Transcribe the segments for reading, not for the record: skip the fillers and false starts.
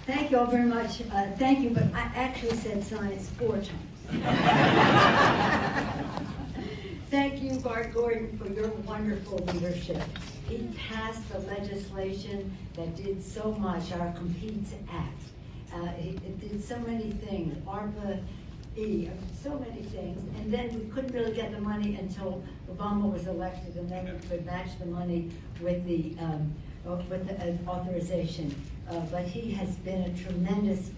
Thank you all very much. Thank you, but I actually said science 4 times. Thank you, Bart Gordon, for your wonderful leadership. He passed the legislation that did so much, our Competes Act. It did so many things, ARPA-E, so many things, and then we couldn't really get the money until Obama was elected, and then we could match the money with the authorization. But he has been a tremendous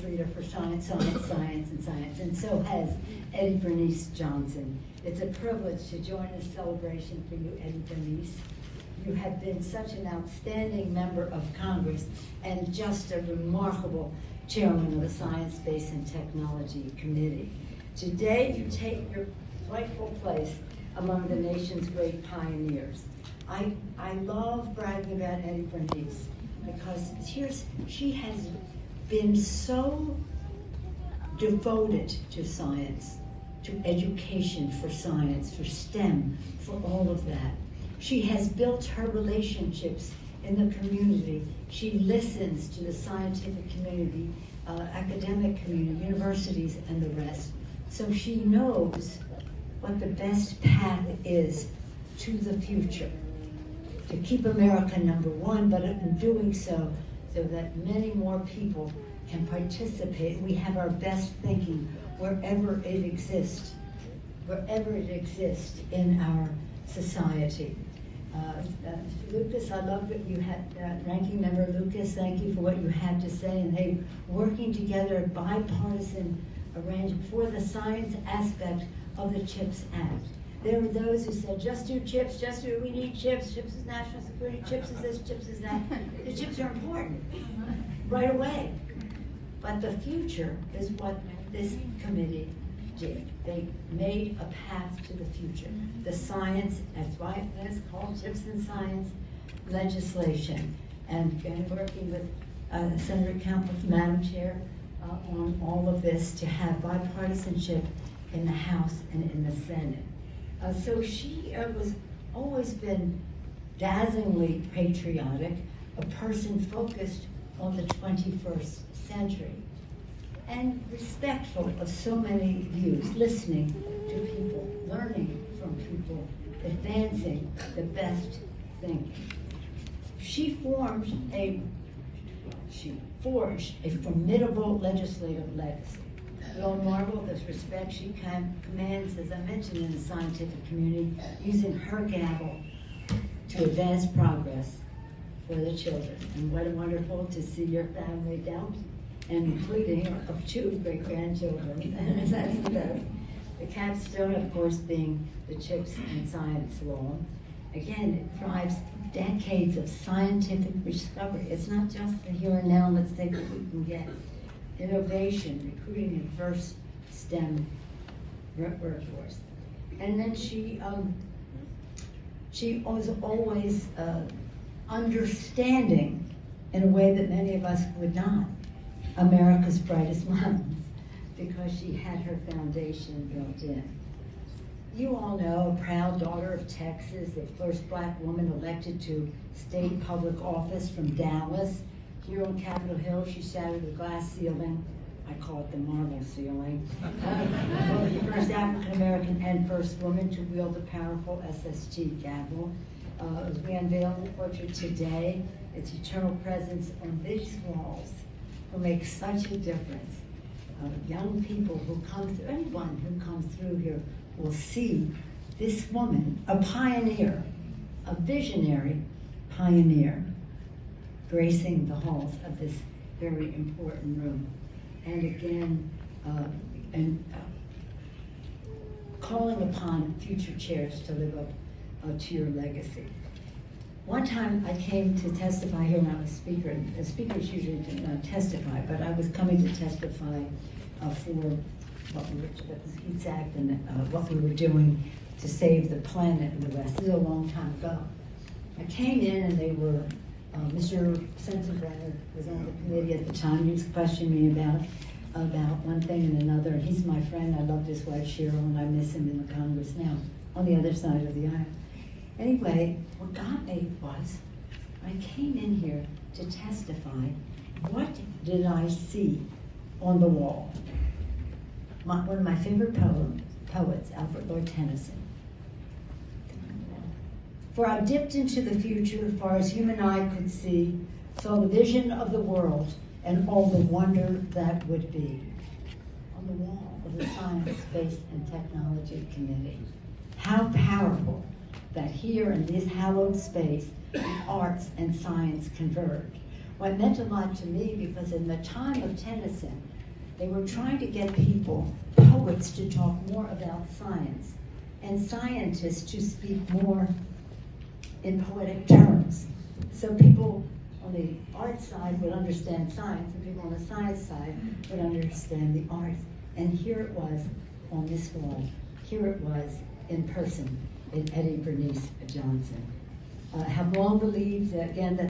leader for science, and so has Eddie Bernice Johnson. It's a privilege to join this celebration for you, Eddie Bernice. You have been such an outstanding member of Congress and just a remarkable chairman of the Science, Space, and Technology Committee. Today, you take your rightful place among the nation's great pioneers. I love bragging about Eddie Bernice because she has been so devoted to science, to education for science, for STEM, for all of that. She has built her relationships in the community. She listens to the scientific community, academic community, universities, and the rest. So she knows what the best path is to the future, to keep America #1, but in doing so that many more people can participate. We have our best thinking wherever it exists in our society. Lucas, I love that you had, Ranking Member Lucas, thank you for what you had to say, and they working together a bipartisan arrangement for the science aspect of the CHIPS Act. There were those who said, just do chips, we need chips, chips is national security, chips is this, chips is that. The chips are important, right away. But the future is what this committee did. They made a path to the future. The science, that's why it's called Chips and Science legislation. And working with Senator Campbell, Madam Chair, on all of this to have bipartisanship in the House and in the Senate. So she was always been dazzlingly patriotic, a person focused on the 21st century, and respectful of so many views, listening to people, learning from people, advancing the best thinking. She forged a formidable legislative legacy. We all marvel at the respect she commands, as I mentioned, in the scientific community, using her gavel to advance progress for the children. And what wonderful to see your family down, and including of 2 great-grandchildren. That's the best. The capstone, of course, being the CHIPS and Science law. Again, it drives decades of scientific discovery. It's not just the here and now, let's take what we can get. Innovation, recruiting a diverse STEM workforce. And then she was always understanding, in a way that many of us would not, America's brightest minds, because she had her foundation built in. You all know, a proud daughter of Texas, the first Black woman elected to state public office from Dallas. Here on Capitol Hill, she shattered the glass ceiling. I call it the marble ceiling. The first African-American and first woman to wield the powerful SST gavel. As we unveil the portrait today, its eternal presence on these walls will make such a difference. Young people who come through, anyone who comes through here will see this woman, a pioneer, a visionary pioneer, gracing the halls of this very important room. And again, calling upon future chairs to live up to your legacy. One time I came to testify here when I was speaker, and speakers usually do not testify, but I was coming to testify for what we were, the Competes Act and what we were doing to save the planet and the rest. This is a long time ago. I came in and they were, Mr. Sensenbrenner was on the committee at the time. He was questioning me about one thing and another. And he's my friend. I love his wife Cheryl, and I miss him in the Congress now, on the other side of the aisle. Anyway, what got me was I came in here to testify what did I see on the wall? One of my favorite poets, Alfred Lord Tennyson. For I dipped into the future, far as human eye could see, saw the vision of the world and all the wonder that would be. On the wall of the Science, Space, and Technology Committee. How powerful that here in this hallowed space, arts and science converge. Well, it meant a lot to me because in the time of Tennyson, they were trying to get people, poets, to talk more about science and scientists to speak more in poetic terms. So people on the art side would understand science, and people on the science side would understand the arts. And here it was on this wall. Here it was in person in Eddie Bernice Johnson. Have long believed, again, that